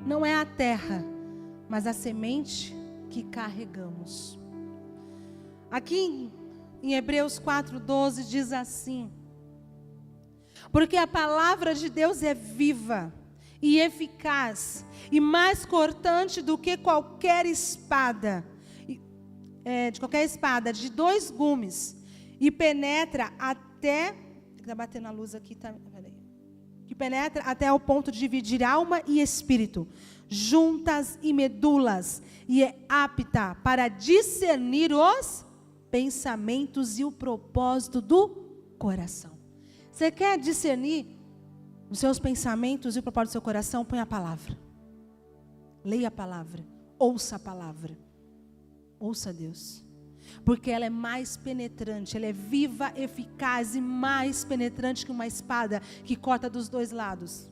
não é a terra, mas a semente que carregamos. Aqui em Hebreus 4:12 diz assim: porque a palavra de Deus é viva e eficaz, e mais cortante do que qualquer espada, de 2 gumes, e penetra até, está batendo a luz aqui, tá, peraí, que penetra até o ponto de dividir alma e espírito, juntas e medulas, e é apta para discernir os pensamentos e o propósito do coração. Você quer discernir os seus pensamentos e o propósito do seu coração? Põe a palavra. Leia a palavra. Ouça a palavra. Ouça Deus. Porque ela é mais penetrante, ela é viva, eficaz e mais penetrante que uma espada que corta dos 2 lados.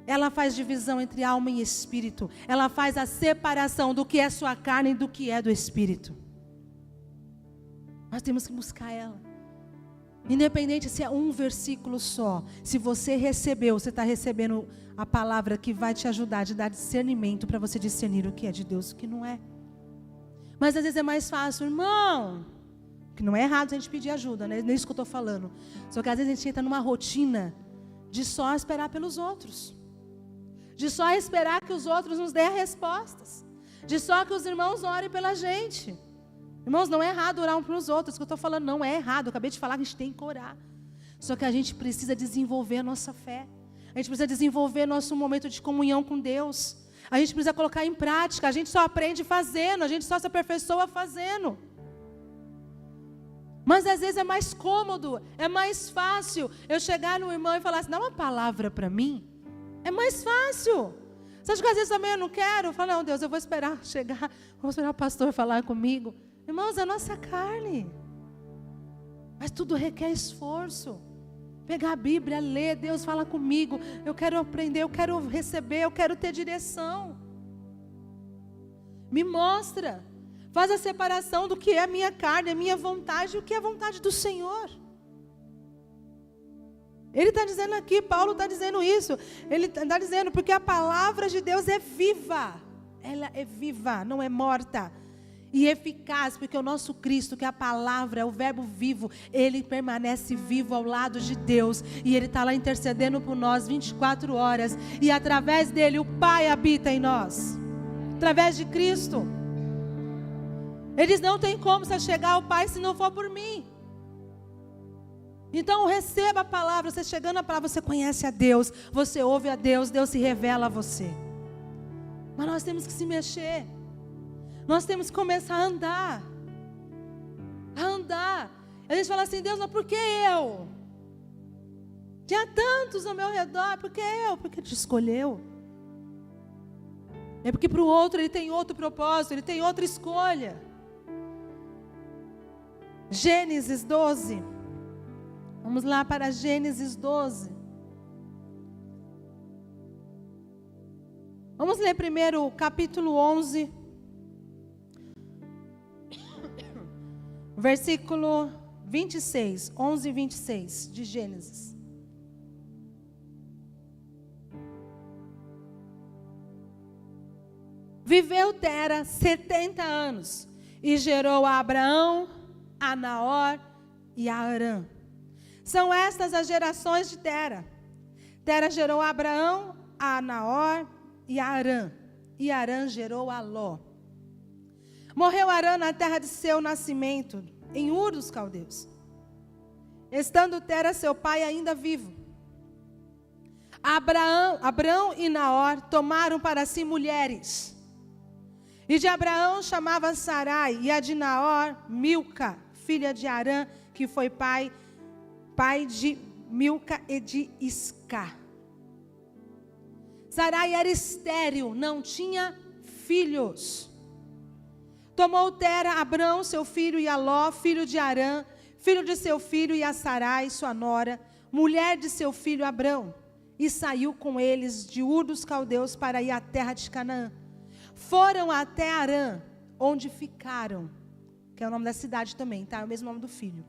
Ela faz divisão entre alma e espírito. Ela faz a separação do que é sua carne e do que é do espírito. Nós temos que buscar ela. Independente se é um versículo só, se você recebeu, você está recebendo a palavra que vai te ajudar, te dar discernimento para você discernir o que é de Deus e o que não é. Mas às vezes é mais fácil, irmão, que não é errado a gente pedir ajuda, né? Não é isso que eu estou falando. Só que às vezes a gente entra numa rotina de só esperar pelos outros, de só esperar que os outros nos dêem respostas, de só que os irmãos orem pela gente. Irmãos, não é errado orar um para os outros, isso que eu estou falando não é errado, eu acabei de falar que a gente tem que orar. Só que a gente precisa desenvolver a nossa fé, a gente precisa desenvolver nosso momento de comunhão com Deus, a gente precisa colocar em prática, a gente só aprende fazendo, a gente só se aperfeiçoa fazendo. Mas às vezes é mais cômodo, é mais fácil eu chegar no irmão e falar assim, dá uma palavra para mim, é mais fácil. Você acha que às vezes também eu não quero? Eu falo, não Deus, eu vou esperar chegar, vou esperar o pastor falar comigo. Irmãos, é a nossa carne. Mas tudo requer esforço. Pegar a Bíblia, ler, Deus fala comigo. Eu quero aprender, eu quero receber, eu quero ter direção. Me mostra. Faz a separação do que é a minha carne, a minha vontade e o que é a vontade do Senhor. Ele está dizendo aqui, Paulo está dizendo isso. Ele está dizendo, porque a palavra de Deus é viva. Ela é viva, não é morta. E eficaz, porque o nosso Cristo, que é a palavra, é o verbo vivo, ele permanece vivo ao lado de Deus, e ele está lá intercedendo por nós 24 horas, e através dele o Pai habita em nós, através de Cristo. Eles não tem como você chegar ao Pai se não for por mim. Então receba a palavra, você chegando à palavra, você conhece a Deus, você ouve a Deus, Deus se revela a você. Mas nós temos que se mexer. Nós temos que começar a andar. A andar. A gente fala assim, Deus, mas por que eu? Tinha tantos ao meu redor, por que eu? Porque Ele te escolheu. É porque para o outro Ele tem outro propósito, Ele tem outra escolha. Gênesis 12. Vamos lá para Gênesis 12. Vamos ler primeiro o capítulo 11. Versículo 26, 11 e 26 de Gênesis. Viveu Tera 70 anos e gerou a Abraão, a Naor e a Harã. São estas as gerações de Tera. Tera gerou a Abraão, a Naor e a Harã. E Harã gerou a Ló. Morreu Harã na terra de seu nascimento, em Ur dos Caldeus, estando Tera seu pai ainda vivo. Abraão e Naor tomaram para si mulheres. E de Abraão chamava Sarai, e a de Naor, Milca, filha de Harã, que foi pai de Milca e de Isca. Sarai era estéril, não tinha filhos. Tomou Tera, Abrão, seu filho, e a Ló, filho de Harã, filho de seu filho, e a Sarai, sua nora, mulher de seu filho Abrão, e saiu com eles de Ur dos Caldeus para ir à terra de Canaã. Foram até Harã, onde ficaram, que é o nome da cidade também, tá? É o mesmo nome do filho.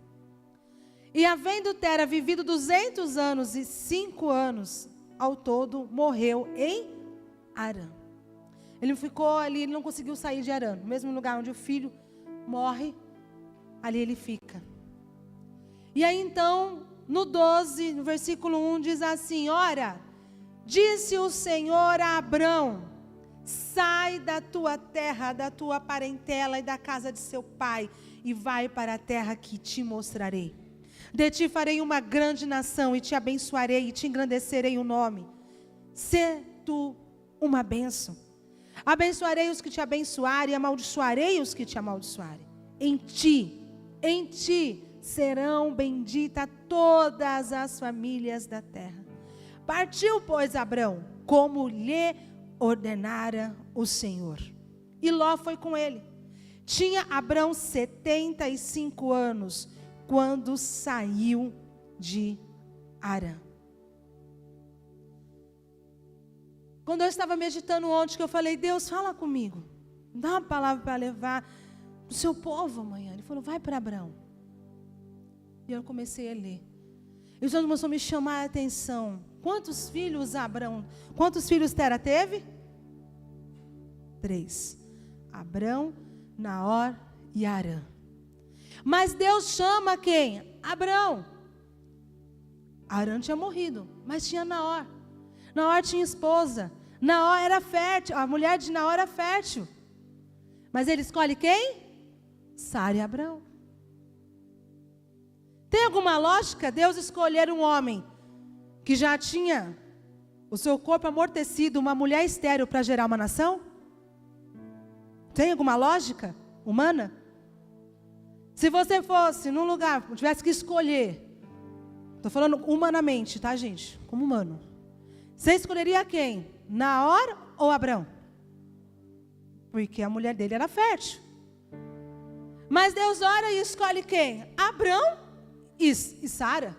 E havendo Tera vivido 200 anos e 5 anos, ao todo morreu em Harã. Ele ficou ali, ele não conseguiu sair de Harã. No mesmo lugar onde o filho morre, ali ele fica. E aí então, no 12, no versículo 1, diz assim: ora, disse o Senhor a Abrão: sai da tua terra, da tua parentela e da casa de seu pai, e vai para a terra que te mostrarei. De ti farei uma grande nação, e te abençoarei, e te engrandecerei o nome. Sê tu uma bênção. Abençoarei os que te abençoarem, e amaldiçoarei os que te amaldiçoarem. Em ti serão benditas todas as famílias da terra. Partiu, pois, Abrão, como lhe ordenara o Senhor. E Ló foi com ele. Tinha Abrão 75 anos, quando saiu de Harã. Quando eu estava meditando ontem, que eu falei: Deus, fala comigo, dá uma palavra para levar o seu povo amanhã. Ele falou: vai para Abrão. E eu comecei a ler. E o Senhor começou a me chamar a atenção. Quantos filhos Tera teve? 3. Abrão, Naor e Harã. Mas Deus chama quem? Abrão. Harã tinha morrido, mas tinha Naor. Naor tinha esposa. Naor era fértil. A mulher de Naor era fértil. Mas ele escolhe quem? Sara e Abrão. Tem alguma lógica Deus escolher um homem que já tinha o seu corpo amortecido, uma mulher estéril, para gerar uma nação? Tem alguma lógica humana? Se você fosse num lugar, tivesse que escolher, estou falando humanamente, tá, gente? Como humano. Você escolheria quem? Naor ou Abrão? Porque a mulher dele era fértil. Mas Deus ora e escolhe quem? Abrão e Sara.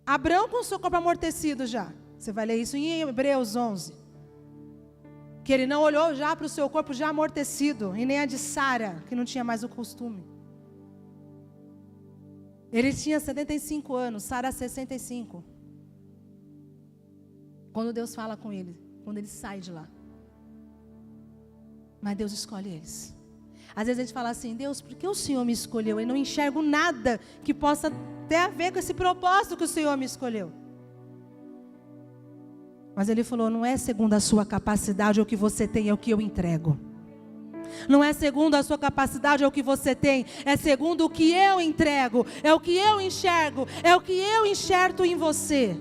Abrão com o seu corpo amortecido já. Você vai ler isso em Hebreus 11. Que ele não olhou já para o seu corpo já amortecido, e nem a de Sara, que não tinha mais o costume. Ele tinha 75 anos, Sara 65. Quando Deus fala com ele, quando ele sai de lá. Mas Deus escolhe eles. Às vezes a gente fala assim: Deus, por que o Senhor me escolheu? Eu não enxergo nada que possa ter a ver com esse propósito que o Senhor me escolheu. Mas Ele falou: não é segundo a sua capacidade ou o que você tem, é o que eu entrego. Não é segundo a sua capacidade ou o que você tem, é segundo o que eu entrego, é o que eu enxergo, é o que eu enxerto em você.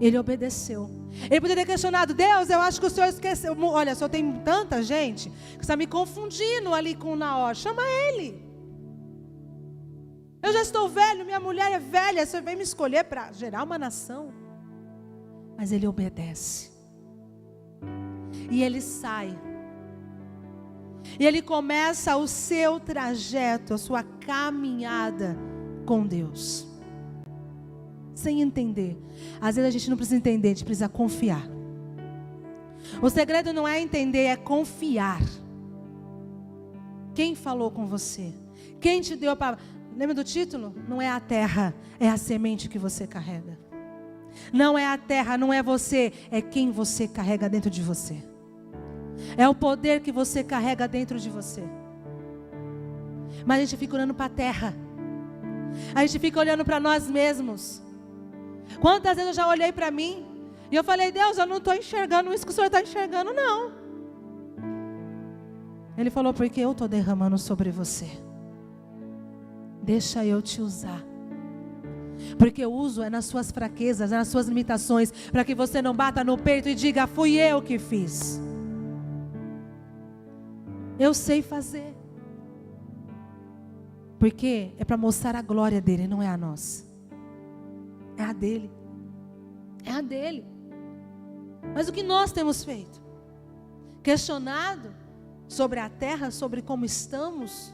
Ele obedeceu. Ele poderia ter questionado: Deus, eu acho que o Senhor esqueceu. Olha, só tem tanta gente que está me confundindo ali com o Naor. Chama ele. Eu já estou velho, minha mulher é velha, você vem me escolher para gerar uma nação. Mas ele obedece. E ele sai. E ele começa o seu trajeto, a sua caminhada com Deus. Sem entender. Às vezes a gente não precisa entender, a gente precisa confiar. O segredo não é entender, é confiar. Quem falou com você? Quem te deu a palavra? Lembra do título? Não é a terra, é a semente que você carrega. Não é a terra, não é você, é quem você carrega dentro de você. É o poder que você carrega dentro de você. Mas a gente fica olhando para a terra. A gente fica olhando para nós mesmos. Quantas vezes eu já olhei para mim e eu falei: Deus, eu não estou enxergando isso que o Senhor está enxergando, não. Ele falou: porque eu estou derramando sobre você. Deixa eu te usar. Porque eu uso é nas suas fraquezas, é nas suas limitações, para que você não bata no peito e diga: fui eu que fiz. Eu sei fazer. Porque é para mostrar a glória dele, não é a nossa. É a dele. É a dele. Mas o que nós temos feito? Questionado sobre a terra, sobre como estamos?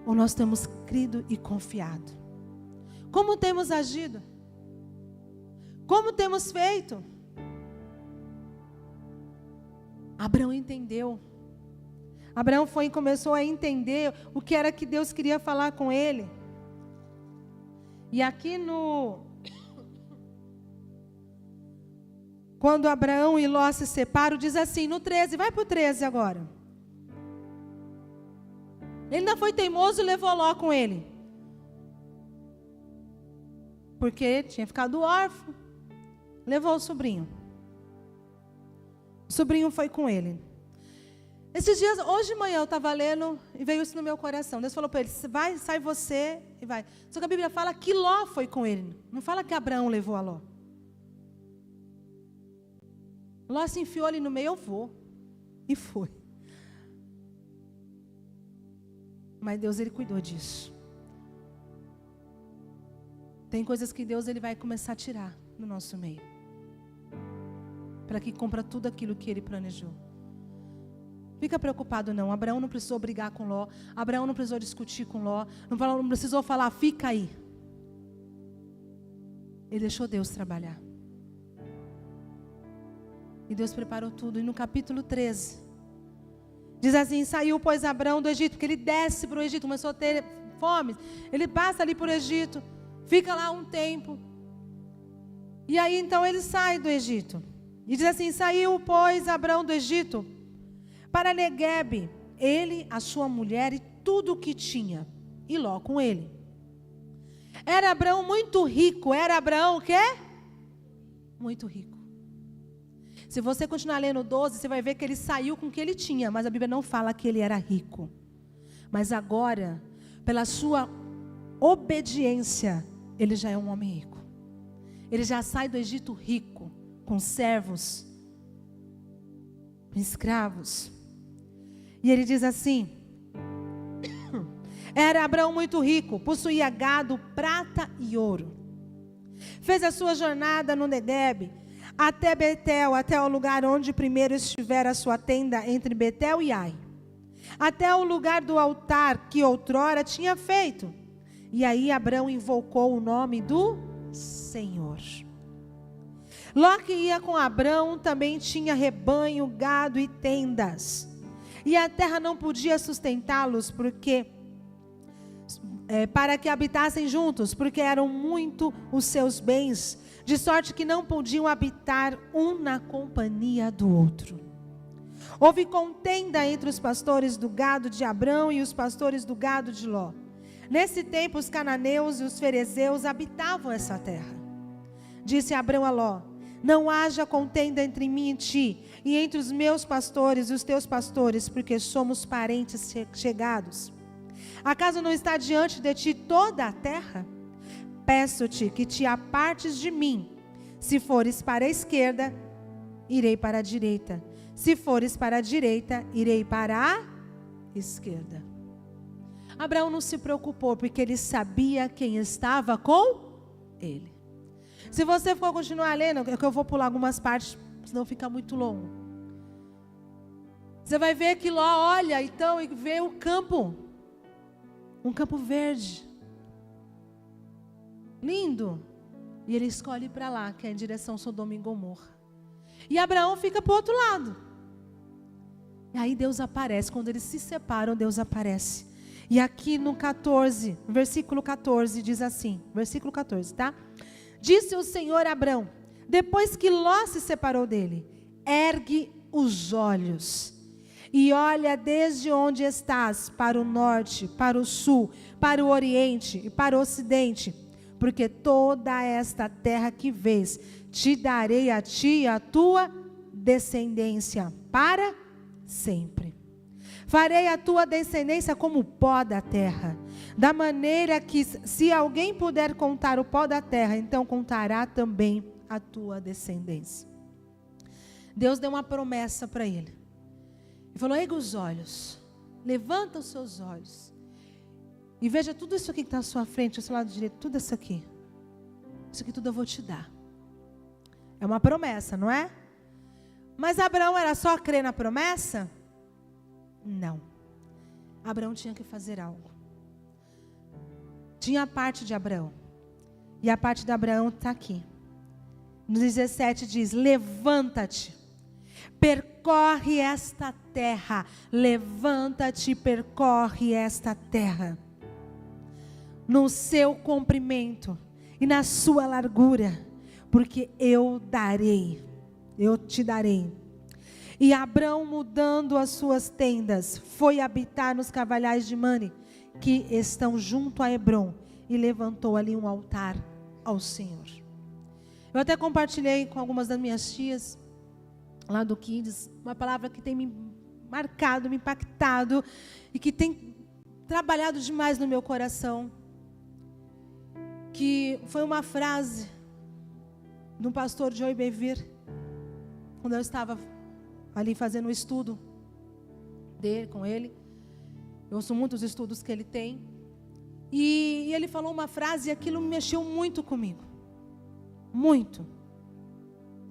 Ou nós temos crido e confiado? Como temos agido? Como temos feito? Abraão entendeu. Abraão foi e começou a entender o que era que Deus queria falar com ele. E aqui no quando Abraão e Ló se separam, diz assim, no 13, vai para o 13 agora. Ele ainda foi teimoso e levou Ló com ele. Porque tinha ficado órfão. Levou o sobrinho. O sobrinho foi com ele. Esses dias, hoje de manhã eu estava lendo e veio isso no meu coração. Deus falou para ele, vai, sai você e vai. Só que a Bíblia fala que Ló foi com ele. Não fala que Abraão levou a Ló. Ló se enfiou ali no meio, eu vou. E foi. Mas Deus, Ele cuidou disso. Tem coisas que Deus Ele vai começar a tirar no nosso meio. Para que cumpra tudo aquilo que Ele planejou. Fica preocupado não. Abraão não precisou brigar com Ló. Abraão não precisou discutir com Ló. Não precisou falar, fica aí. Ele deixou Deus trabalhar. E Deus preparou tudo. E no capítulo 13, diz assim, saiu pois Abraão do Egito, porque ele desce para o Egito, começou a ter fome. Ele passa ali por Egito, fica lá um tempo. E aí então ele sai do Egito. E diz assim, saiu pois Abraão do Egito para Neguebe, ele, a sua mulher e tudo o que tinha. E Ló com ele. Era Abraão muito rico. Era Abraão o quê? Muito rico. Se você continuar lendo 12, você vai ver que ele saiu com o que ele tinha. Mas a Bíblia não fala que ele era rico. Mas agora, pela sua obediência, ele já é um homem rico. Ele já sai do Egito rico, com servos, escravos. E ele diz assim, era Abraão muito rico, possuía gado, prata e ouro. Fez a sua jornada no Neguebe, até Betel, até o lugar onde primeiro estivera a sua tenda entre Betel e Ai. Até o lugar do altar que outrora tinha feito. E aí Abraão invocou o nome do Senhor. Ló que ia com Abraão também tinha rebanho, gado e tendas. E a terra não podia sustentá-los para que habitassem juntos, porque eram muito os seus bens, de sorte que não podiam habitar um na companhia do outro. Houve contenda entre os pastores do gado de Abrão e os pastores do gado de Ló. Nesse tempo os cananeus e os ferezeus habitavam essa terra. Disse Abrão a Ló, não haja contenda entre mim e ti, e entre os meus pastores e os teus pastores, porque somos parentes chegados. Acaso não está diante de ti toda a terra? Peço-te que te apartes de mim. Se fores para a esquerda, irei para a direita. Se fores para a direita, irei para a esquerda. Abraão não se preocupou, porque ele sabia quem estava com ele. Se você for continuar lendo, é que eu vou pular algumas partes, senão fica muito longo. Você vai ver que Ló olha então e vê o campo. Um campo verde. Lindo. E ele escolhe ir para lá, que é em direção Sodoma e Gomorra. E Abraão fica para o outro lado. E aí Deus aparece. Quando eles se separam, Deus aparece. E aqui no 14, versículo 14, diz assim. Versículo 14, tá? Disse o Senhor a Abrão, depois que Ló se separou dele, ergue os olhos e olha desde onde estás, para o norte, para o sul, para o oriente e para o ocidente, porque toda esta terra que vês, te darei a ti e a tua descendência para sempre. Farei a tua descendência como o pó da terra, da maneira que se alguém puder contar o pó da terra, então contará também a tua descendência. Deus deu uma promessa para ele. Ele falou, erga os olhos, levanta os seus olhos e veja tudo isso aqui que está à sua frente, ao seu lado direito, tudo isso aqui. Isso aqui tudo eu vou te dar. É uma promessa, não é? Mas Abraão era só crer na promessa? Não. Abraão tinha que fazer algo. Tinha a parte de Abraão. E a parte de Abraão está aqui. No 17 diz, levanta-te, percorre esta terra. Levanta-te, percorre esta terra. No seu comprimento e na sua largura, porque eu darei eu te darei. E Abrão, mudando as suas tendas, foi habitar nos carvalhais de Mane, que estão junto a Hebrom, e levantou ali um altar ao Senhor. Eu até compartilhei com algumas das minhas tias, lá do Kids, uma palavra que tem me marcado, me impactado, e que tem trabalhado demais no meu coração, que foi uma frase do pastor Joey Bevere, quando eu estava ali fazendo o estudo dele, com ele. Eu ouço muitos estudos que ele tem. E ele falou uma frase e aquilo me mexeu muito comigo. Muito.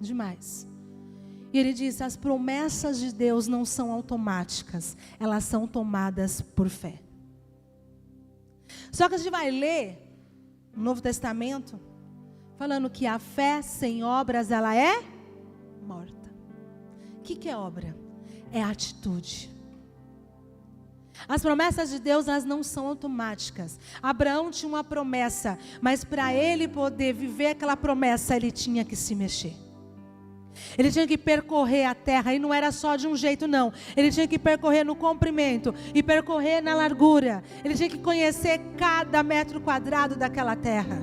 Demais. E ele disse: as promessas de Deus não são automáticas, elas são tomadas por fé. Só que a gente vai ler no Novo Testamento, falando que a fé sem obras, ela é morta. O que é obra? É atitude. As promessas de Deus, elas não são automáticas. Abraão tinha uma promessa, mas para ele poder viver aquela promessa, ele tinha que se mexer. Ele tinha que percorrer a terra, e não era só de um jeito não. Ele tinha que percorrer no comprimento e percorrer na largura. Ele tinha que conhecer cada metro quadrado daquela terra.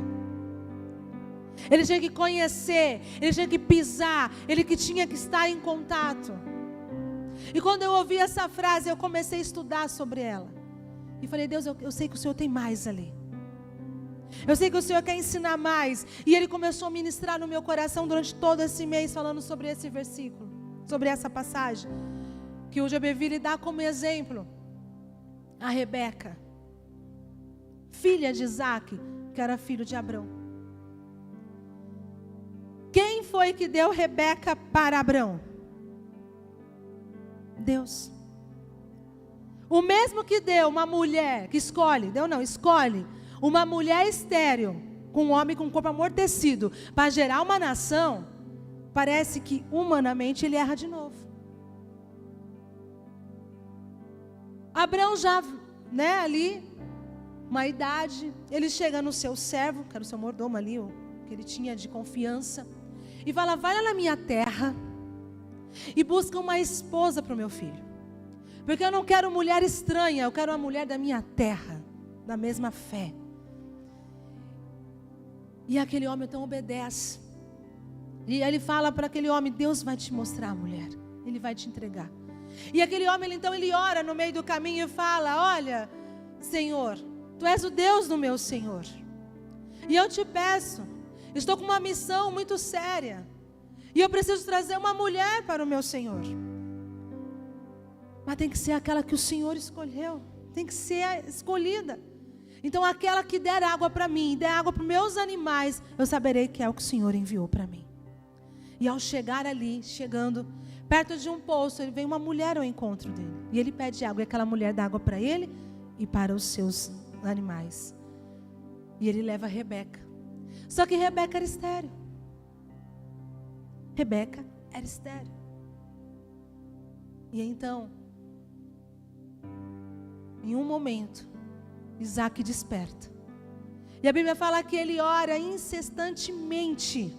Ele tinha que conhecer, ele tinha que pisar, ele que tinha que estar em contato. E quando eu ouvi essa frase, eu comecei a estudar sobre ela. E falei: Deus, eu sei que o Senhor tem mais ali. Eu sei que o Senhor quer ensinar mais. E Ele começou a ministrar no meu coração durante todo esse mês, falando sobre esse versículo, sobre essa passagem, que o Jobeville dá como exemplo a Rebeca, filha de Isaac, que era filho de Abrão. Quem foi que deu Rebeca para Abrão? Deus. O mesmo que deu uma mulher, que escolhe uma mulher estéril, com um homem com um corpo amortecido, para gerar uma nação, parece que humanamente ele erra de novo. Abrão já, ali, uma idade, ele chega no seu servo, que era o seu mordomo ali, o que ele tinha de confiança, e fala: vai lá na minha terra e busca uma esposa para o meu filho, porque eu não quero mulher estranha, eu quero uma mulher da minha terra, da mesma fé. E aquele homem então obedece, e ele fala para aquele homem: Deus vai te mostrar a mulher, Ele vai te entregar. E aquele homem ele ora no meio do caminho e fala: olha, Senhor, Tu és o Deus do meu Senhor, e eu te peço, estou com uma missão muito séria, e eu preciso trazer uma mulher para o meu Senhor. Mas tem que ser aquela que o Senhor escolheu, tem que ser a escolhida. Então aquela que der água para mim, der água para os meus animais, eu saberei que é o que o Senhor enviou para mim. E ao chegar ali, chegando perto de um poço, ele vem uma mulher ao encontro dele, e ele pede água, e aquela mulher dá água para ele e para os seus animais. E ele leva Rebeca. Só que Rebeca era estéril. Rebeca era estéril. E então, em um momento, Isaac desperta. E a Bíblia fala que ele ora incessantemente.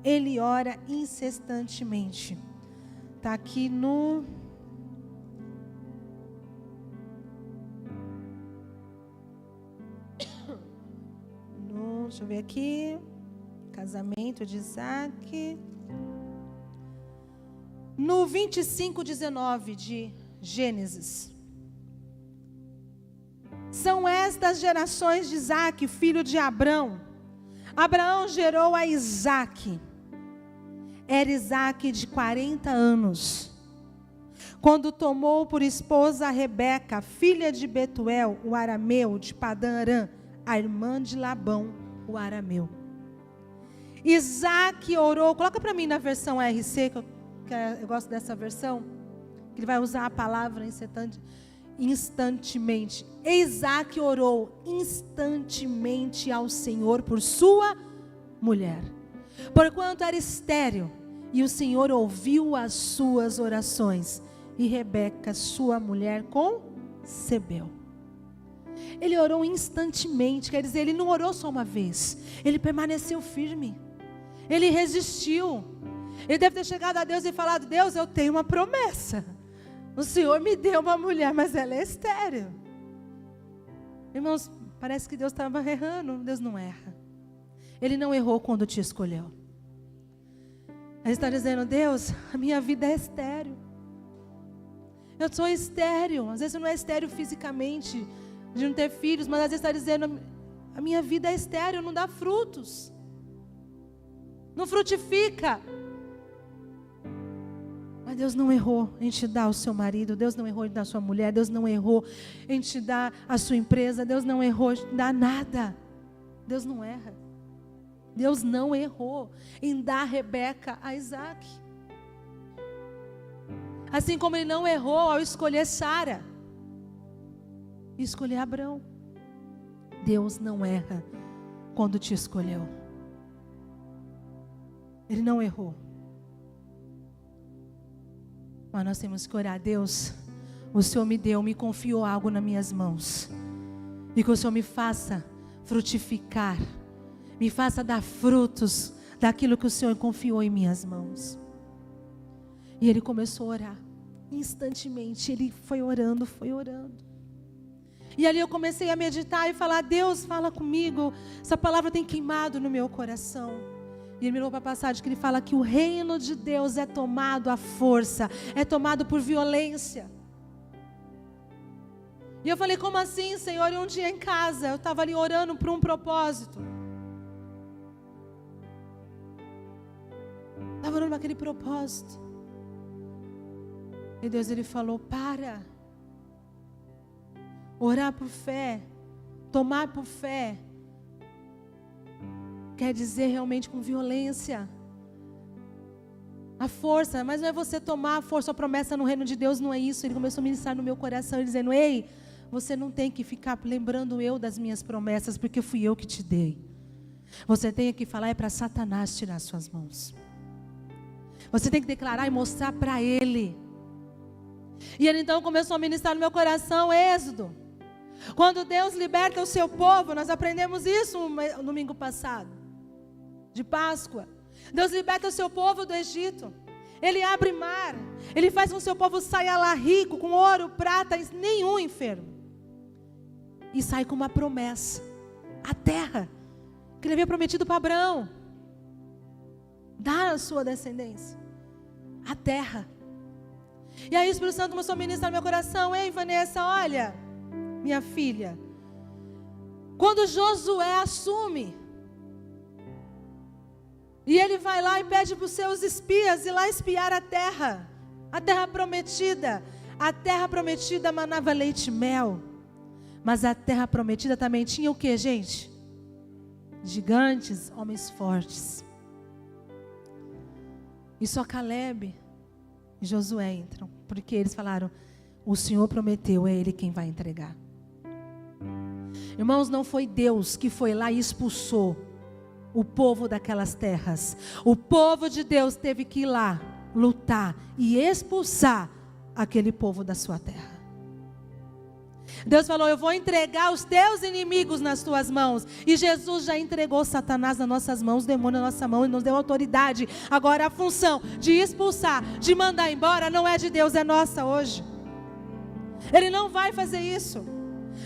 Ele ora incessantemente. Está aqui no... Deixa eu ver aqui. Casamento de Isaac. No 25:19 de Gênesis. São estas gerações de Isaac, filho de Abrão. Abraão gerou a Isaac. Era Isaac de 40 anos, quando tomou por esposa a Rebeca, filha de Betuel, o arameu, de Padã Arã, a irmã de Labão, o arameu. Isaac orou, coloca para mim na versão RC, que eu gosto dessa versão, que ele vai usar a palavra instantemente. Isaac orou instantemente ao Senhor por sua mulher, porquanto era estéril, e o Senhor ouviu as suas orações, e Rebeca, sua mulher, concebeu. Ele orou instantemente, quer dizer, ele não orou só uma vez, ele permaneceu firme, ele resistiu. Ele deve ter chegado a Deus e falado: Deus, eu tenho uma promessa. O Senhor me deu uma mulher, mas ela é estéril. Irmãos, parece que Deus estava errando. Deus não erra. Ele não errou quando te escolheu. Ele está dizendo: Deus, a minha vida é estéril. Eu sou estéril. Às vezes não é estéril fisicamente, de não ter filhos, mas às vezes está dizendo: a minha vida é estéril, não dá frutos. Não frutifica. Mas Deus não errou em te dar o seu marido. Deus não errou em te dar a sua mulher. Deus não errou em te dar a sua empresa. Deus não errou em te dar nada. Deus não erra. Deus não errou em dar Rebeca a Isaac. Assim como Ele não errou ao escolher Sara e escolher Abrão. Deus não erra quando te escolheu. Ele não errou. Mas nós temos que orar: Deus, o Senhor me confiou algo nas minhas mãos. E que o Senhor me faça frutificar. Me faça dar frutos daquilo que o Senhor confiou em minhas mãos. E ele começou a orar. Instantemente, ele foi orando, foi orando. E ali eu comecei a meditar e falar: Deus, fala comigo. Essa palavra tem queimado no meu coração. E ele me levou para a passagem que ele fala que o reino de Deus é tomado à força, é tomado por violência. E eu falei: como assim, Senhor? E um dia em casa, eu estava ali orando por um propósito. Estava orando para aquele propósito. E Deus, Ele falou: para. Orar por fé, tomar por fé, quer dizer realmente com violência. A força, mas não é você tomar a força, a promessa no reino de Deus, não é isso. Ele começou a ministrar no meu coração, dizendo: ei, você não tem que ficar lembrando eu das minhas promessas, porque fui eu que te dei. Você tem que falar é para Satanás tirar suas mãos. Você tem que declarar e mostrar para ele. E ele então começou a ministrar no meu coração Êxodo. Quando Deus liberta o seu povo, nós aprendemos isso no domingo passado, de Páscoa. Deus liberta o seu povo do Egito. Ele abre mar. Ele faz com que o seu povo saia lá rico, com ouro, prata, nenhum enfermo. E sai com uma promessa. A terra que ele havia prometido para Abraão. Dar a sua descendência. A terra. E aí o Espírito Santo começou a ministrar no meu coração: ei, Vanessa, olha, minha filha, quando Josué assume, e ele vai lá e pede para os seus espias ir lá espiar a terra prometida. A terra prometida manava leite e mel, mas a terra prometida também tinha o que, gente? Gigantes, homens fortes. E só Caleb e Josué entram, porque eles falaram: o Senhor prometeu, é Ele quem vai entregar. Irmãos, não foi Deus que foi lá e expulsou o povo daquelas terras. O povo de Deus teve que ir lá, lutar e expulsar aquele povo da sua terra. Deus falou: eu vou entregar os teus inimigos nas tuas mãos. E Jesus já entregou Satanás nas nossas mãos, o demônio na nossa mão, e nos deu autoridade. Agora a função de expulsar, de mandar embora, não é de Deus, é nossa hoje. Ele não vai fazer isso.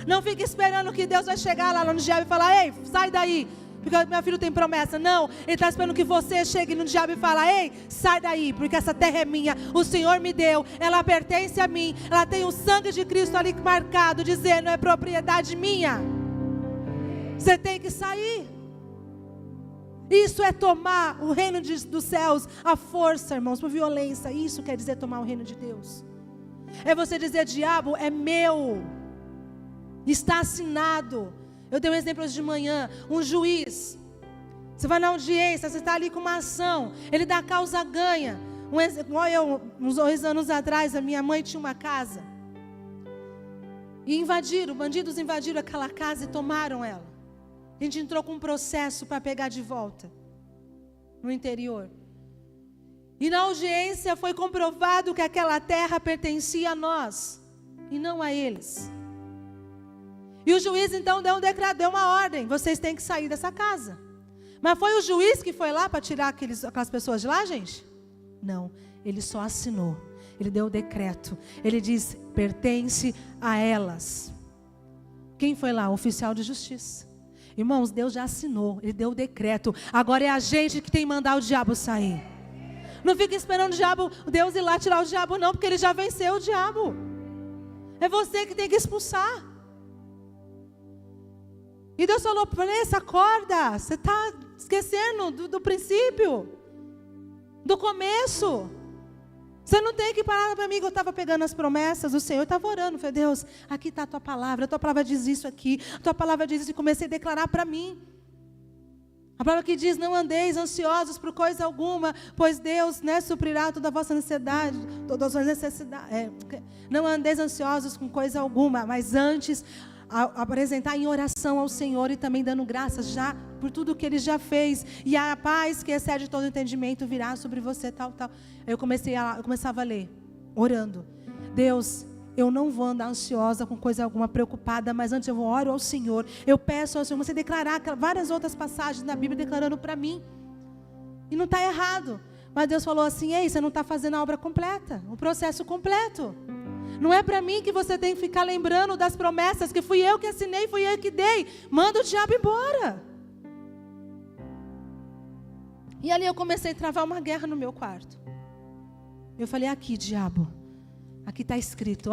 Não fique esperando que Deus vai chegar lá no diabo e falar: ei, sai daí, porque meu filho tem promessa. Não, Ele está esperando que você chegue no diabo e fale: ei, sai daí, porque essa terra é minha, o Senhor me deu, ela pertence a mim, ela tem o sangue de Cristo ali marcado, dizendo: é propriedade minha. Você tem que sair. Isso é tomar o reino dos céus, a força, irmãos, por violência. Isso quer dizer tomar o reino de Deus. É você dizer: diabo, é meu, está assinado. Eu dei um exemplo hoje de manhã. Um juiz, você vai na audiência, você está ali com uma ação, ele dá causa ganha. Uns 2 anos atrás, a minha mãe tinha uma casa, e bandidos invadiram aquela casa e tomaram ela. A gente entrou com um processo para pegar de volta no interior. E na audiência foi comprovado que aquela terra pertencia a nós e não a eles. E o juiz então deu um decreto, deu uma ordem: vocês têm que sair dessa casa. Mas foi o juiz que foi lá para tirar aquelas pessoas de lá, gente? Não, ele só assinou. Ele deu o decreto. Ele diz, pertence a elas. Quem foi lá? O oficial de justiça. Irmãos, Deus já assinou. Ele deu o decreto. Agora é a gente que tem que mandar o diabo sair. Não fica esperando o diabo, Deus ir lá tirar o diabo não, porque ele já venceu o diabo. É você que tem que expulsar. E Deus falou, Vanessa, acorda. Você está esquecendo do princípio. Do começo. Você não tem que parar para mim, que eu estava pegando as promessas do Senhor, eu estava orando, falei, Deus, aqui está a tua palavra diz isso aqui, a tua palavra diz isso, e comecei a declarar para mim. A palavra que diz, não andeis ansiosos por coisa alguma, pois Deus, suprirá toda a vossa necessidade, todas as necessidades. Não andeis ansiosos com coisa alguma, mas antes apresentar em oração ao Senhor e também dando graças já por tudo que Ele já fez, e a paz que excede todo entendimento virá sobre você, tal. Eu começava a ler, orando, Deus, eu não vou andar ansiosa com coisa alguma, preocupada, mas antes eu oro ao Senhor, eu peço ao Senhor, você declarar várias outras passagens na Bíblia declarando para mim, e não está errado, mas Deus falou assim, ei, você não está fazendo a obra completa, o processo completo. Não é para mim que você tem que ficar lembrando das promessas que fui eu que assinei, fui eu que dei. Manda o diabo embora. E ali eu comecei a travar uma guerra no meu quarto. Eu falei, aqui diabo, aqui está escrito,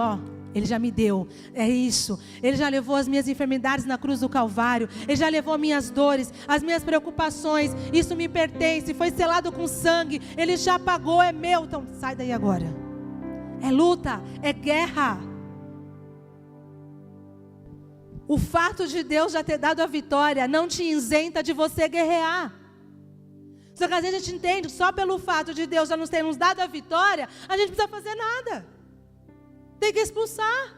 Ele já me deu, é isso. Ele já levou as minhas enfermidades na cruz do Calvário. Ele já levou minhas dores, as minhas preocupações. Isso me pertence, foi selado com sangue. Ele já pagou, é meu. Então sai daí agora. É luta, é guerra. O fato de Deus já ter dado a vitória não te isenta de você guerrear. Só que às vezes a gente entende, só pelo fato de Deus já nos ter nos dado a vitória, a gente não precisa fazer nada. Tem que expulsar.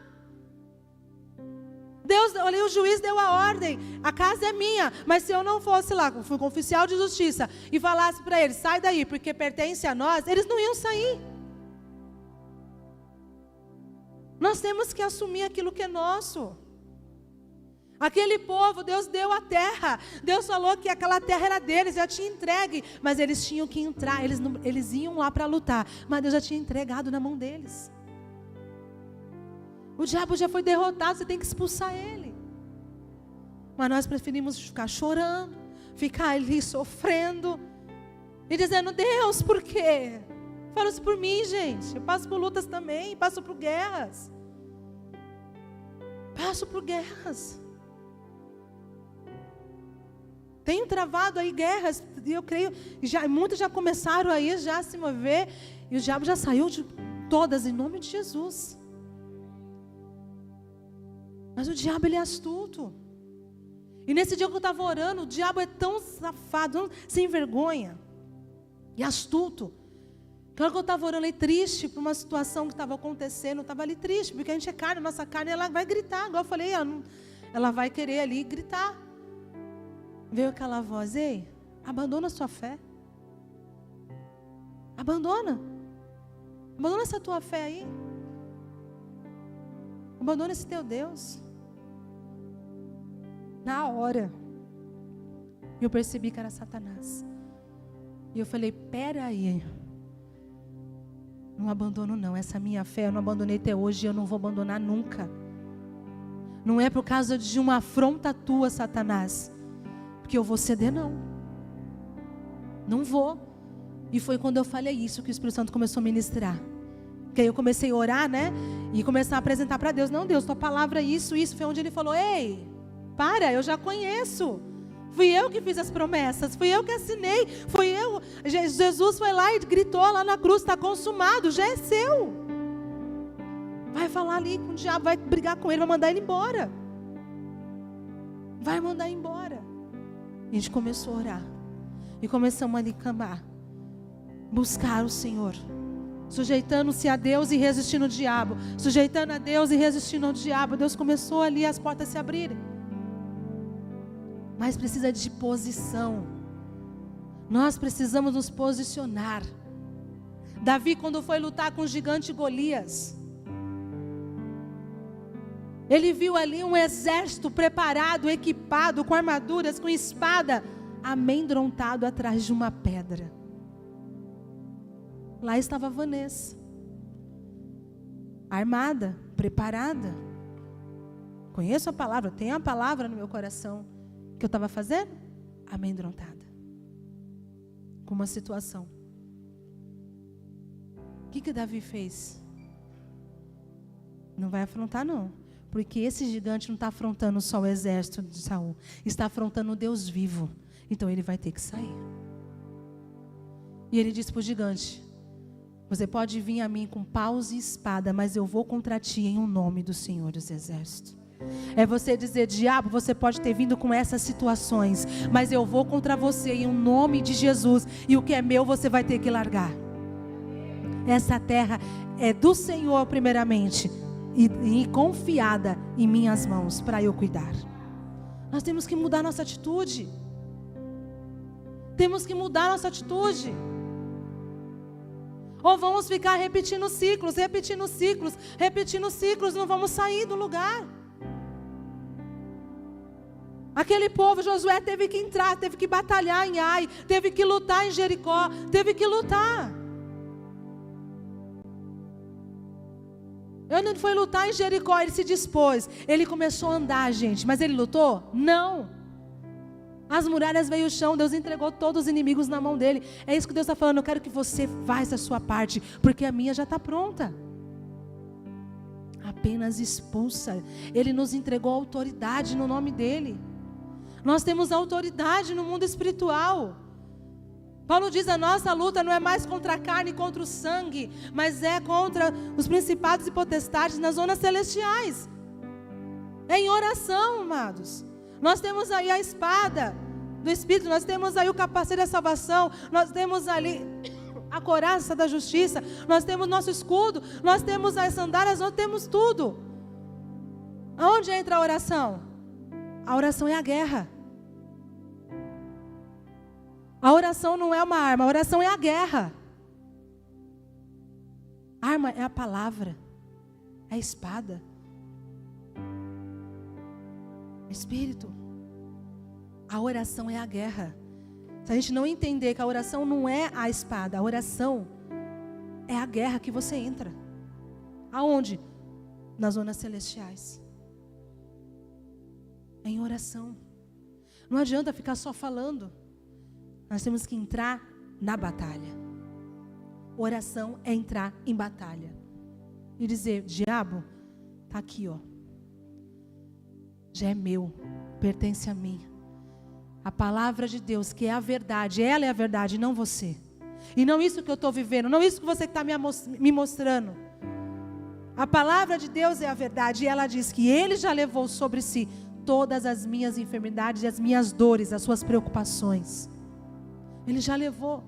Deus, ali o juiz deu a ordem, a casa é minha, mas se eu não fosse lá, fui com o oficial de justiça e falasse para eles, sai daí, porque pertence a nós, eles não iam sair. Nós temos que assumir aquilo que é nosso. Aquele povo, Deus deu a terra. Deus falou que aquela terra era deles, já tinha entregue. Mas eles tinham que entrar, eles iam lá para lutar. Mas Deus já tinha entregado na mão deles. O diabo já foi derrotado, você tem que expulsar ele. Mas nós preferimos ficar chorando, ficar ali sofrendo e dizendo, Deus, por quê? Fala isso por mim, gente. Eu passo por lutas também, passo por guerras. Passo por guerras. Tenho travado aí guerras, e eu creio, muitos já começaram aí já a se mover, e o diabo já saiu de todas, em nome de Jesus. Mas o diabo, ele é astuto. E nesse dia que eu estava orando, o diabo é tão safado, tão sem vergonha, e astuto. Claro que eu estava orando ali triste por uma situação que estava acontecendo, eu estava ali triste, porque a gente é carne, nossa carne, ela vai gritar, igual eu falei, ela vai querer ali gritar. Veio aquela voz, ei, abandona a sua fé. Abandona essa tua fé aí. Abandona esse teu Deus. Na hora, eu percebi que era Satanás. E eu falei, peraí, não abandono não, essa minha fé eu não abandonei até hoje e eu não vou abandonar nunca. Não é por causa de uma afronta tua, Satanás, porque eu vou ceder não. Não vou. E foi quando eu falei isso que o Espírito Santo começou a ministrar. Porque aí eu comecei a orar, e começar a apresentar para Deus. Não, Deus, tua palavra isso. Foi onde Ele falou, ei, para, eu já conheço. Fui eu que fiz as promessas, fui eu que assinei, fui eu. Jesus foi lá e gritou lá na cruz, está consumado, já é seu. Vai falar ali com o diabo, vai brigar com ele, vai mandar ele embora. Vai mandar embora. A gente começou a orar. E começamos ali a clamar. Buscar o Senhor. Sujeitando-se a Deus e resistindo ao diabo. Sujeitando a Deus e resistindo ao diabo. Deus começou ali as portas se abrirem. Mas precisa de posição. Nós precisamos nos posicionar. Davi, quando foi lutar com o gigante Golias, ele viu ali um exército preparado, equipado, com armaduras, com espada, amedrontado atrás de uma pedra. Lá estava a Vanessa, armada, preparada. Conheço a palavra, tenho a palavra no meu coração. O que eu estava fazendo? Amedrontada com uma situação. O que Davi fez? Não vai afrontar, não. Porque esse gigante não está afrontando só o exército de Saul. Está afrontando o Deus vivo. Então ele vai ter que sair. E ele disse para o gigante: você pode vir a mim com paus e espada, mas eu vou contra ti em um nome do Senhor dos Exércitos. É você dizer: diabo, você pode ter vindo com essas situações, mas eu vou contra você em um nome de Jesus. E o que é meu você vai ter que largar. Essa terra é do Senhor primeiramente, e confiada em minhas mãos para eu cuidar. Nós temos que mudar nossa atitude. Temos que mudar nossa atitude. Ou vamos ficar repetindo ciclos, não vamos sair do lugar. Aquele povo, Josué teve que entrar, teve que batalhar em Ai, teve que lutar em Jericó, teve que lutar. Ele não foi lutar em Jericó, ele se dispôs. Ele começou a andar, gente, mas ele lutou? Não. As muralhas veio o chão, Deus entregou todos os inimigos na mão dele. É isso que Deus está falando, eu quero que você faça a sua parte, porque a minha já está pronta. Apenas expulsa. Ele nos entregou autoridade no nome dele. Nós temos autoridade no mundo espiritual. Paulo diz: a nossa luta não é mais contra a carne e contra o sangue, mas é contra os principados e potestades nas zonas celestiais. É em oração, amados. Nós temos aí a espada do Espírito, nós temos aí o capacete da salvação, nós temos ali a couraça da justiça, nós temos nosso escudo, nós temos as sandálias, nós temos tudo. Aonde entra a oração? A oração é a guerra. A oração não é uma arma, a oração é a guerra. A arma é a palavra, é a espada, é o Espírito. A oração é a guerra. Se a gente não entender que a oração não é a espada, a oração é a guerra que você entra. Aonde? Nas zonas celestiais. É em oração. Não adianta ficar só falando. Nós temos que entrar na batalha. Oração é entrar em batalha. E dizer: diabo, está aqui, ó. Já é meu, pertence a mim. A palavra de Deus, que é a verdade, ela é a verdade, não você. E não isso que eu estou vivendo, não isso que você está me mostrando. A palavra de Deus é a verdade, e ela diz que Ele já levou sobre si todas as minhas enfermidades, as minhas dores, as suas preocupações. Ele já levou.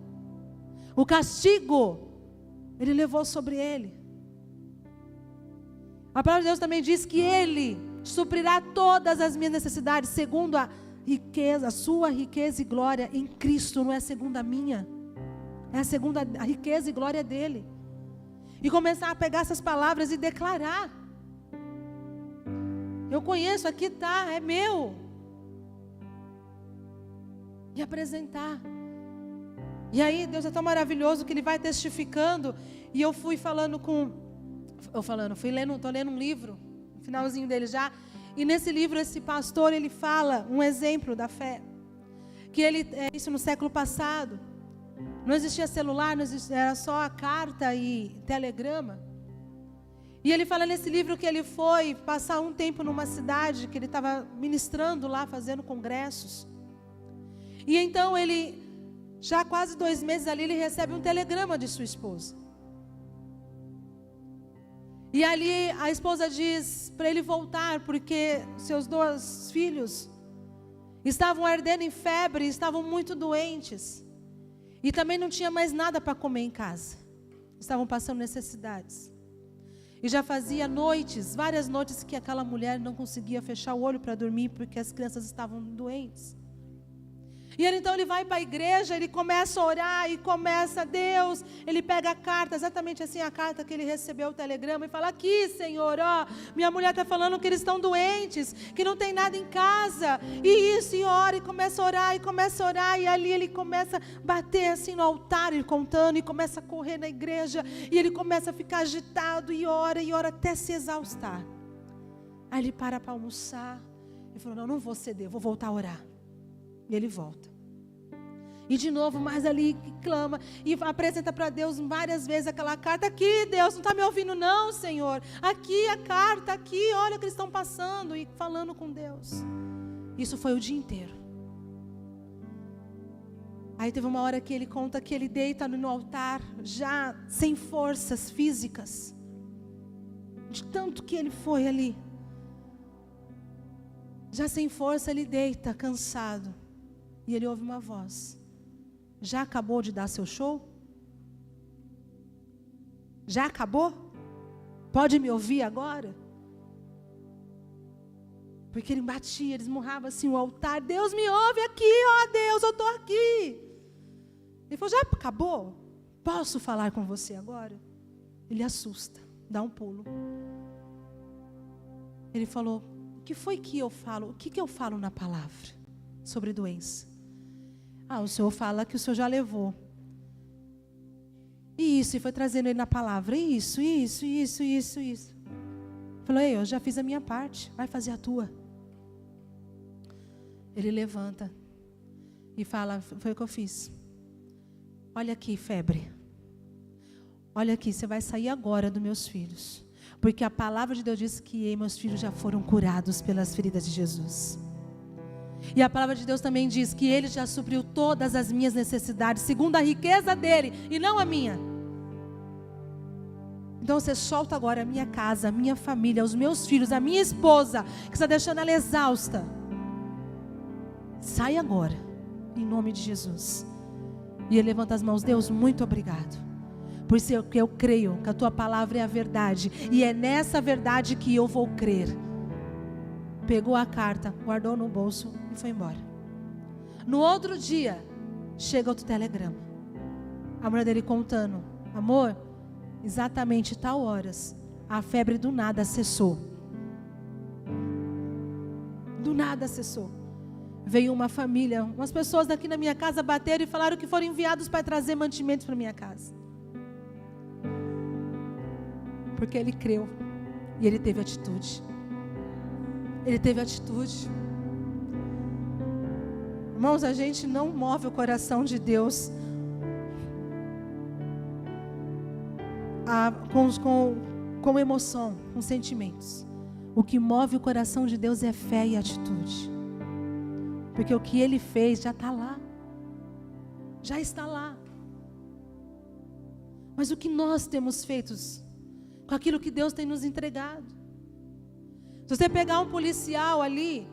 O castigo, Ele levou sobre Ele. A palavra de Deus também diz que Ele suprirá todas as minhas necessidades, segundo a riqueza, a sua riqueza e glória em Cristo, não é segundo a minha. É segundo a riqueza e glória dele. E começar a pegar essas palavras e declarar. Eu conheço, aqui está, é meu. E apresentar. E aí Deus é tão maravilhoso que Ele vai testificando. E eu fui falando estou lendo um livro, no finalzinho dele já. E nesse livro esse pastor, ele fala um exemplo da fé. Que isso no século passado. Não existia celular, era só a carta e telegrama. E ele fala nesse livro que ele foi passar um tempo numa cidade, que ele estava ministrando lá, fazendo congressos. E então ele, já quase 2 meses ali, ele recebe um telegrama de sua esposa. E ali a esposa diz para ele voltar, porque seus 2 filhos estavam ardendo em febre, estavam muito doentes. E também não tinha mais nada para comer em casa. Estavam passando necessidades. E já fazia várias noites, que aquela mulher não conseguia fechar o olho para dormir, porque as crianças estavam doentes. E então ele vai para a igreja, ele começa a orar e começa, Deus, ele pega a carta, exatamente assim a carta que ele recebeu, o telegrama, e fala, aqui Senhor, ó, minha mulher está falando que eles estão doentes, que não tem nada em casa, e isso, e ora, e começa a orar, e ali ele começa a bater assim no altar, ele contando, e começa a correr na igreja, e ele começa a ficar agitado, e ora até se exaustar. Aí ele para almoçar, e falou, não vou ceder, vou voltar a orar. E ele volta. E de novo, mais ali, clama. E apresenta para Deus várias vezes aquela carta. Aqui, Deus, não está me ouvindo não, Senhor. Aqui a carta, aqui, olha o que eles estão passando. E falando com Deus. Isso foi o dia inteiro. Aí teve uma hora que ele conta que ele deita no altar, já sem forças físicas. De tanto que ele foi ali. Já sem força, ele deita, cansado. E ele ouve uma voz. Já acabou de dar seu show? Já acabou? Pode me ouvir agora? Porque ele batia, ele esmurrava assim o altar. Deus me ouve aqui, ó Deus, eu estou aqui. Ele falou, já acabou? Posso falar com você agora? Ele assusta, dá um pulo. Ele falou, o que foi que eu falo? O que eu falo na palavra sobre doença? O Senhor fala que o Senhor já levou. E foi trazendo ele na palavra. Isso. Falou, eu já fiz a minha parte, vai fazer a tua. Ele levanta e fala, foi o que eu fiz. Olha aqui, febre. Olha aqui, você vai sair agora dos meus filhos. Porque a palavra de Deus diz que meus filhos já foram curados pelas feridas de Jesus. E a palavra de Deus também diz que Ele já supriu todas as minhas necessidades, segundo a riqueza dEle, e não a minha. Então você solta agora a minha casa, a minha família, os meus filhos, a minha esposa, que está deixando ela exausta. Sai agora, em nome de Jesus. E ele levanta as mãos, Deus, muito obrigado. Por isso que eu creio que a tua palavra é a verdade, e é nessa verdade que eu vou crer. Pegou a carta, guardou no bolso e foi embora. No outro dia, chega outro telegrama. A mulher dele contando, amor, exatamente tal horas, a febre do nada cessou. Do nada cessou. Veio uma família, umas pessoas daqui na minha casa bateram e falaram que foram enviados para trazer mantimentos para minha casa. Porque ele creu e ele teve atitude. Ele teve atitude. Irmãos, a gente não move o coração de Deus com emoção, com sentimentos. O que move o coração de Deus é fé e atitude. Porque o que Ele fez já está lá. Já está lá. Mas o que nós temos feito com aquilo que Deus tem nos entregado? Se você pegar um policial ali,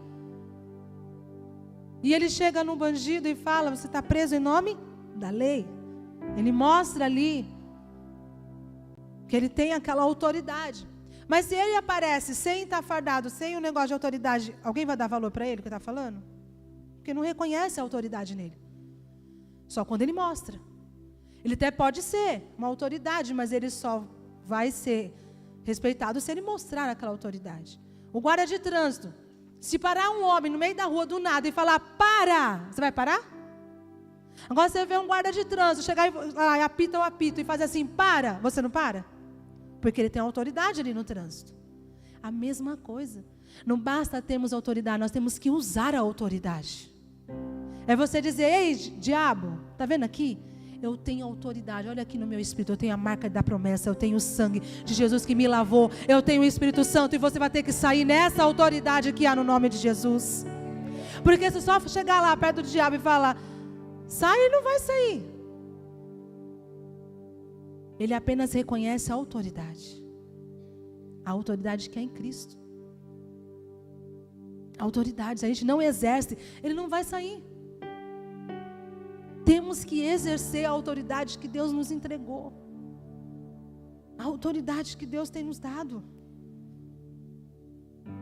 e ele chega num bandido e fala, você está preso em nome da lei. Ele mostra ali que ele tem aquela autoridade. Mas se ele aparece sem estar fardado, sem um negócio de autoridade, alguém vai dar valor para ele que está falando? Porque não reconhece a autoridade nele. Só quando ele mostra. Ele até pode ser uma autoridade, mas ele só vai ser respeitado se ele mostrar aquela autoridade. O guarda de trânsito, se parar um homem no meio da rua do nada e falar, para, você vai parar? Agora você vê um guarda de trânsito chegar e apita o apito e fazer assim, para, você não para? Porque ele tem autoridade ali no trânsito. A mesma coisa. Não basta termos autoridade, nós temos que usar a autoridade. É você dizer, ei, diabo, está vendo aqui? Eu tenho autoridade, olha aqui no meu espírito, eu tenho a marca da promessa, eu tenho o sangue de Jesus que me lavou, eu tenho o Espírito Santo, e você vai ter que sair nessa autoridade que há no nome de Jesus. Porque se só chegar lá perto do diabo e falar, sai, ele não vai sair. Ele apenas reconhece a autoridade que é em Cristo. A autoridade, se a gente não exerce, ele não vai sair. Temos que exercer a autoridade que Deus nos entregou. A autoridade que Deus tem nos dado.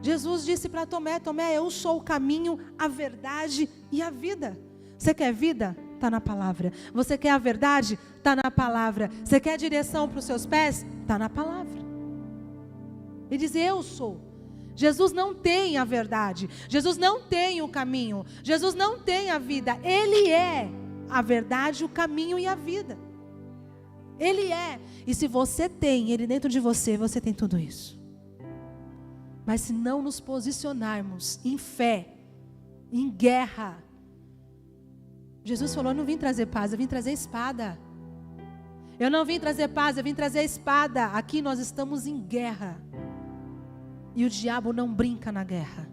Jesus disse para Tomé, Tomé, eu sou o caminho, a verdade e a vida. Você quer vida? Está na palavra. Você quer a verdade? Está na palavra. Você quer direção para os seus pés? Está na palavra. Ele diz, eu sou. Jesus não tem a verdade. Jesus não tem o caminho. Jesus não tem a vida. Ele é a verdade, o caminho e a vida. Ele é. E se você tem Ele dentro de você, você tem tudo isso. Mas se não nos posicionarmos em fé, em guerra. Jesus falou, eu não vim trazer paz, eu vim trazer espada. Eu não vim trazer paz, eu vim trazer a espada. Aqui nós estamos em guerra. E o diabo não brinca na guerra.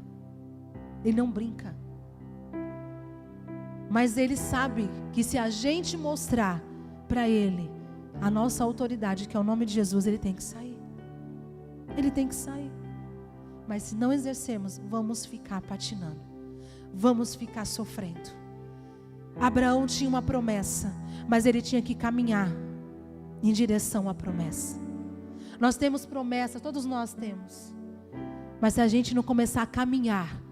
Ele não brinca. Mas ele sabe que se a gente mostrar para ele a nossa autoridade, que é o nome de Jesus, ele tem que sair. Ele tem que sair. Mas se não exercermos, vamos ficar patinando. Vamos ficar sofrendo. Abraão tinha uma promessa, mas ele tinha que caminhar em direção à promessa. Nós temos promessa, todos nós temos. Mas se a gente não começar a caminhar,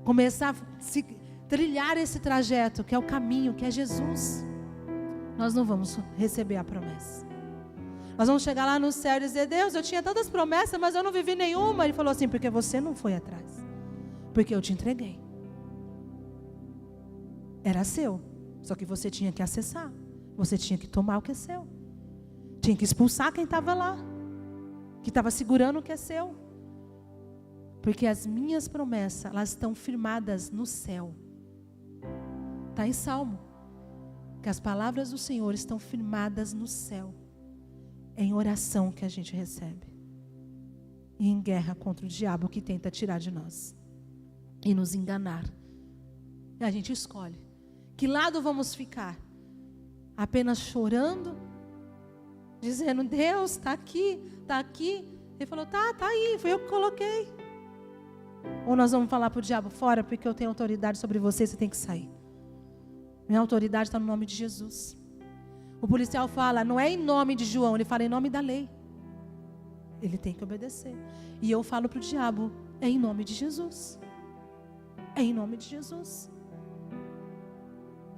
começar a trilhar esse trajeto, que é o caminho, que é Jesus, nós não vamos receber a promessa. Nós vamos chegar lá no céu e dizer, Deus, eu tinha tantas promessas, mas eu não vivi nenhuma. Ele falou assim, porque você não foi atrás. Porque eu te entreguei. Era seu, só que você tinha que acessar. Você tinha que tomar o que é seu. Tinha que expulsar quem estava lá, que estava segurando o que é seu. Porque as minhas promessas, elas estão firmadas no céu. Está em Salmo, que as palavras do Senhor estão firmadas no céu. É em oração que a gente recebe. E em guerra contra o diabo que tenta tirar de nós. E nos enganar. E a gente escolhe. Que lado vamos ficar? Apenas chorando? Dizendo, Deus, está aqui, está aqui. Ele falou, tá aí, foi eu que coloquei. Ou nós vamos falar para o diabo, fora, porque eu tenho autoridade sobre você, você tem que sair. Minha autoridade está no nome de Jesus. O policial fala, não é em nome de João, ele fala em nome da lei. Ele tem que obedecer. E eu falo para o diabo, é em nome de Jesus. É em nome de Jesus.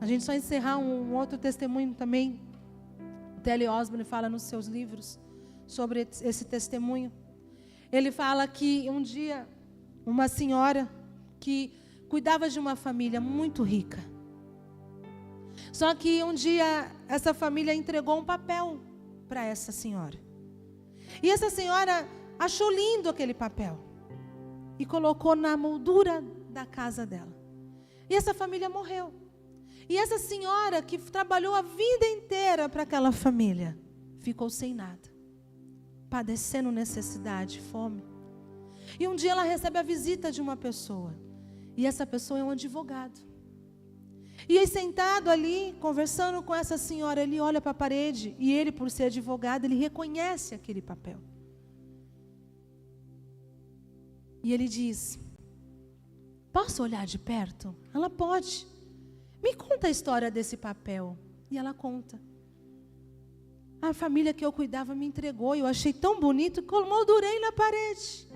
A gente só encerrar um outro testemunho também. O T.L. Osborne fala nos seus livros sobre esse testemunho. Ele fala que um dia, uma senhora que cuidava de uma família muito rica. Só que um dia essa família entregou um papel para essa senhora. E essa senhora achou lindo aquele papel. E colocou na moldura da casa dela. E essa família morreu. E essa senhora que trabalhou a vida inteira para aquela família, ficou sem nada. Padecendo necessidade, fome. E um dia ela recebe a visita de uma pessoa. E essa pessoa é um advogado. E aí sentado ali, conversando com essa senhora, ele olha para a parede. E ele, por ser advogado, ele reconhece aquele papel. E ele diz, posso olhar de perto? Ela pode. Me conta a história desse papel. E ela conta. A família que eu cuidava me entregou. E eu achei tão bonito que eu moldurei na parede.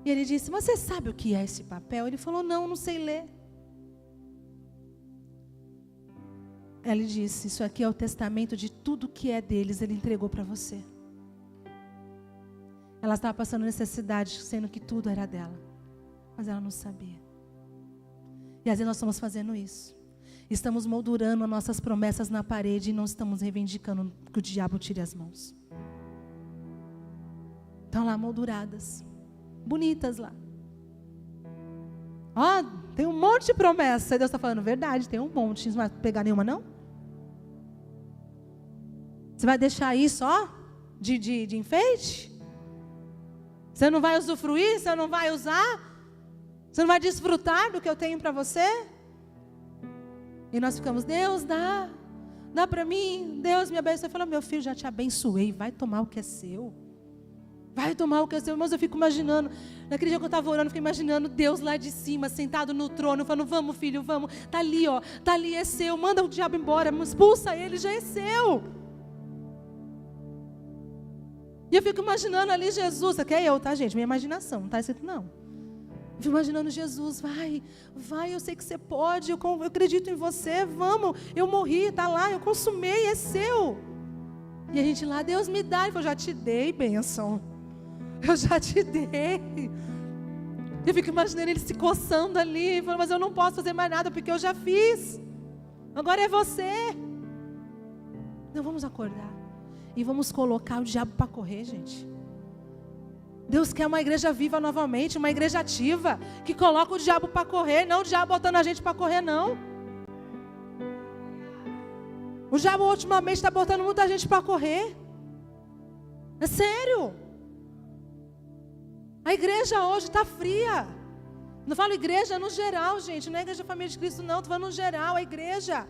E ele disse, você sabe o que é esse papel? Ele falou, não sei ler. Ela disse, isso aqui é o testamento de tudo que é deles, ele entregou para você. Ela estava passando necessidade, sendo que tudo era dela. Mas ela não sabia. E às vezes nós estamos fazendo isso. Estamos moldurando as nossas promessas na parede e não estamos reivindicando que o diabo tire as mãos. Estão lá molduradas. Bonitas lá. Ó, tem um monte de promessa. E Deus está falando, verdade, tem um monte. Não vai pegar nenhuma, não? Você vai deixar isso, ó, de enfeite? Você não vai usufruir? Você não vai usar? Você não vai desfrutar do que eu tenho para você? E nós ficamos, Deus, dá para mim, Deus me abençoe. Ele falou, meu filho, já te abençoei, vai tomar o que é seu. Vai tomar o que é seu. Mas eu fico imaginando, naquele dia que eu estava orando, eu fiquei imaginando Deus lá de cima, sentado no trono, falando, vamos filho, vamos. Está ali, ó, está ali, é seu. Manda o diabo embora, expulsa ele, já é seu. E eu fico imaginando ali Jesus, aqui é eu, tá gente, minha imaginação, não está escrito não. Fico imaginando Jesus, vai, eu sei que você pode, eu acredito em você, vamos, eu morri, está lá, eu consumei, é seu. E a gente lá, Deus me dá, ele falou, já te dei, bênção, eu já te dei. Eu fico imaginando ele se coçando ali, falando, mas eu não posso fazer mais nada, porque eu já fiz, agora é você. Não, vamos acordar, e vamos colocar o diabo para correr, gente. Deus quer uma igreja viva novamente, uma igreja ativa, que coloca o diabo para correr, não o diabo botando a gente para correr, não. O diabo ultimamente está botando muita gente para correr. É sério. A igreja hoje está fria. Não falo igreja no geral, gente, não é igreja família de Cristo, não, estou falando no geral, a igreja.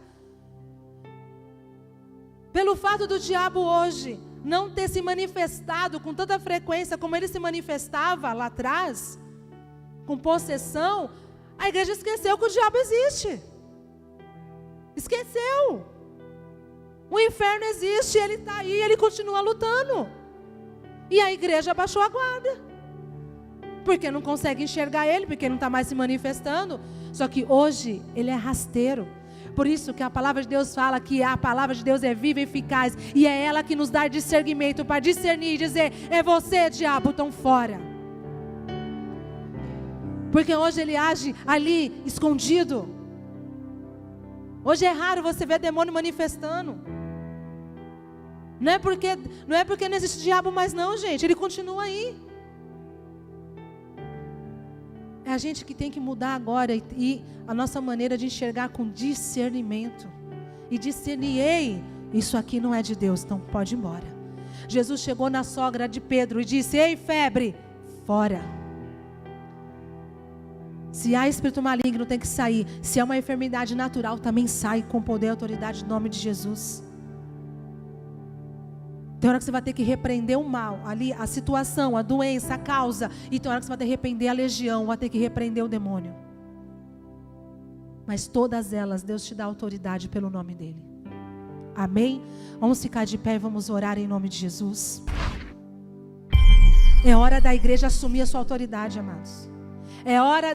Pelo fato do diabo hoje não ter se manifestado com tanta frequência como ele se manifestava lá atrás, com possessão, a igreja esqueceu que o diabo existe. Esqueceu. O inferno existe, ele está aí, ele continua lutando. E a igreja abaixou a guarda, porque não consegue enxergar ele, porque não está mais se manifestando. Só que hoje ele é rasteiro. Por isso que a palavra de Deus fala que a palavra de Deus é viva e eficaz, e é ela que nos dá discernimento para discernir e dizer, é você, diabo, então fora. Porque hoje ele age ali, escondido. Hoje é raro você ver demônio manifestando. Não é porque não existe diabo mais não, gente, ele continua aí. É a gente que tem que mudar agora e a nossa maneira de enxergar com discernimento. E discernir, ei, isso aqui não é de Deus, então pode ir embora. Jesus chegou na sogra de Pedro e disse, ei, febre, fora. Se há espírito maligno, tem que sair. Se é uma enfermidade natural, também sai com poder e autoridade no nome de Jesus. Tem hora que você vai ter que repreender o mal, ali a situação, a doença, a causa. E tem hora que você vai ter que repreender a legião, vai ter que repreender o demônio. Mas todas elas, Deus te dá autoridade pelo nome dele. Amém? Vamos ficar de pé e vamos orar em nome de Jesus. É hora da igreja assumir a sua autoridade, amados. É hora